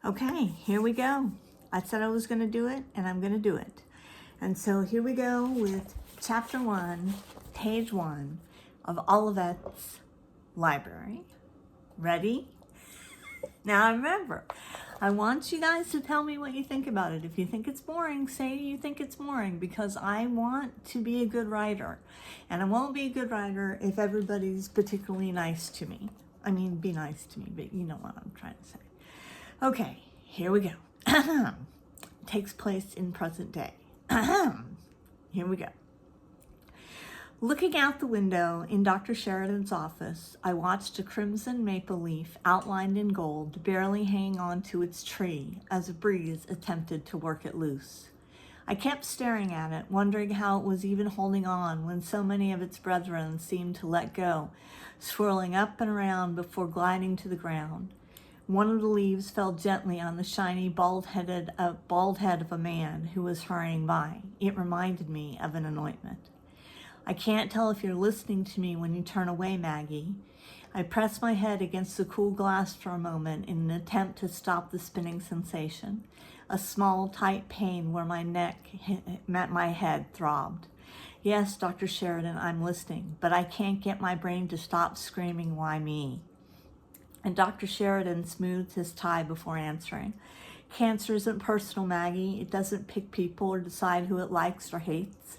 Okay, here we go. I said I was going to do it, and I'm going to do it. And so here we go with chapter 1, page 1 of Olivette's library. Ready? Now remember, I want you guys to tell me what you think about it. If you think it's boring, say you think it's boring, because I want to be a good writer. And I won't be a good writer if everybody's particularly nice to me. I mean, be nice to me, but you know what I'm trying to say. Okay, here we go. Takes place in present day. Here we go. Looking out the window in Dr. Sheridan's office, I watched a crimson maple leaf outlined in gold barely hang on to its tree as a breeze attempted to work it loose. I kept staring at it, wondering how it was even holding on when so many of its brethren seemed to let go, swirling up and around before gliding to the ground. One of the leaves fell gently on the shiny bald head of a man who was hurrying by. It reminded me of an anointment. I can't tell if you're listening to me when you turn away, Maggie. I pressed my head against the cool glass for a moment in an attempt to stop the spinning sensation. A small, tight pain where my neck met my head throbbed. Yes, Dr. Sheridan, I'm listening, but I can't get my brain to stop screaming, why me? And Dr. Sheridan smoothed his tie before answering. Cancer isn't personal, Maggie. It doesn't pick people or decide who it likes or hates.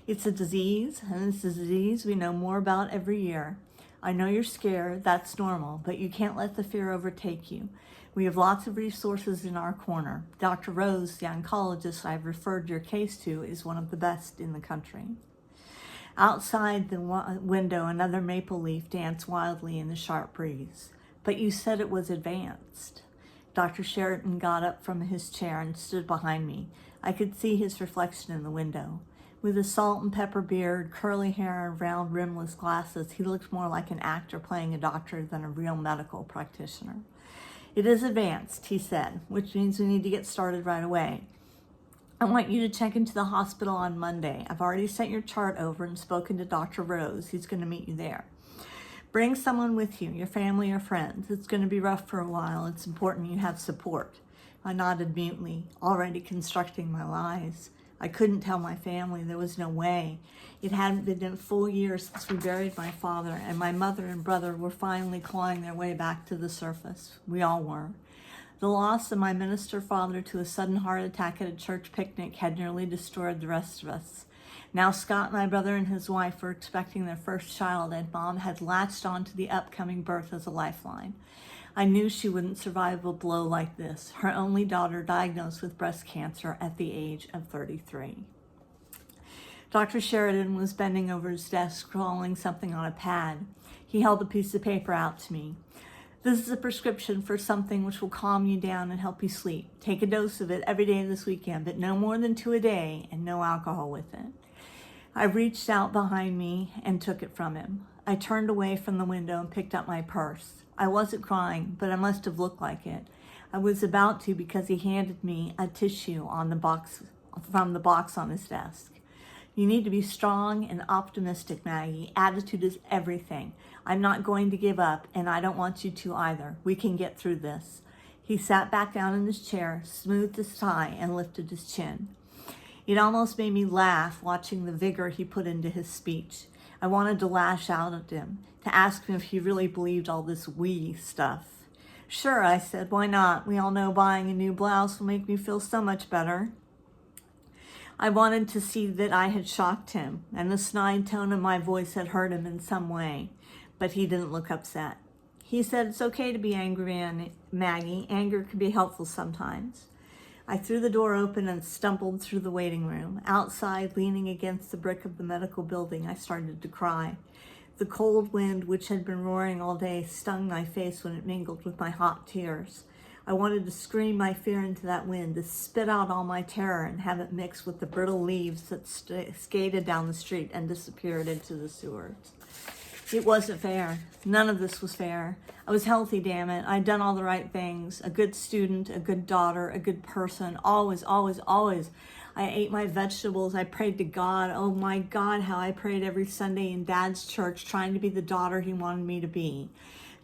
It's a disease, and it's a disease we know more about every year. I know you're scared, that's normal, but you can't let the fear overtake you. We have lots of resources in our corner. Dr. Rose, the oncologist I've referred your case to, is one of the best in the country. Outside the window, another maple leaf danced wildly in the sharp breeze. But you said it was advanced. Dr. Sheridan got up from his chair and stood behind me. I could see his reflection in the window. With a salt and pepper beard, curly hair, and round rimless glasses, he looked more like an actor playing a doctor than a real medical practitioner. It is advanced, he said, which means we need to get started right away. I want you to check into the hospital on Monday. I've already sent your chart over and spoken to Dr. Rose. He's going to meet you there. Bring someone with you, your family or friends. It's going to be rough for a while. It's important you have support. I nodded mutely, already constructing my lies. I couldn't tell my family. There was no way. It hadn't been a full year since we buried my father, and my mother and brother were finally clawing their way back to the surface. We all were. The loss of my minister father to a sudden heart attack at a church picnic had nearly destroyed the rest of us. Now Scott, my brother, and his wife were expecting their first child, and Mom had latched onto the upcoming birth as a lifeline. I knew she wouldn't survive a blow like this, her only daughter diagnosed with breast cancer at the age of 33. Dr. Sheridan was bending over his desk, scrawling something on a pad. He held a piece of paper out to me. This is a prescription for something which will calm you down and help you sleep. Take a dose of it every day this weekend, but no more than 2 a day, and no alcohol with it. I reached out behind me and took it from him. I turned away from the window and picked up my purse. I wasn't crying, but I must have looked like it. I was about to because he handed me a tissue on the box from the box on his desk. You need to be strong and optimistic, Maggie. Attitude is everything. I'm not going to give up, and I don't want you to either. We can get through this. He sat back down in his chair, smoothed his tie, and lifted his chin. It almost made me laugh watching the vigor he put into his speech. I wanted to lash out at him, to ask him if he really believed all this we stuff. Sure, I said, why not? We all know buying a new blouse will make me feel so much better. I wanted to see that I had shocked him, and the snide tone of my voice had hurt him in some way, but he didn't look upset. He said, it's okay to be angry, Maggie. Anger can be helpful sometimes. I threw the door open and stumbled through the waiting room. Outside, leaning against the brick of the medical building, I started to cry. The cold wind, which had been roaring all day, stung my face when it mingled with my hot tears. I wanted to scream my fear into that wind, to spit out all my terror and have it mixed with the brittle leaves that skated down the street and disappeared into the sewers. It wasn't fair. None of this was fair. I was healthy, damn it. I'd done all the right things. A good student, a good daughter, a good person. Always, always, always. I ate my vegetables. I prayed to God. Oh my God, how I prayed every Sunday in Dad's church, trying to be the daughter he wanted me to be.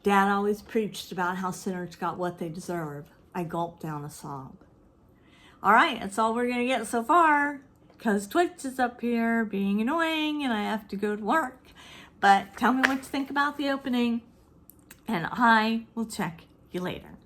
Dad always preached about how sinners got what they deserve. I gulped down a sob. All right, that's all we're going to get so far, because Twitch is up here being annoying and I have to go to work. But tell me what you think about the opening, and I will check you later.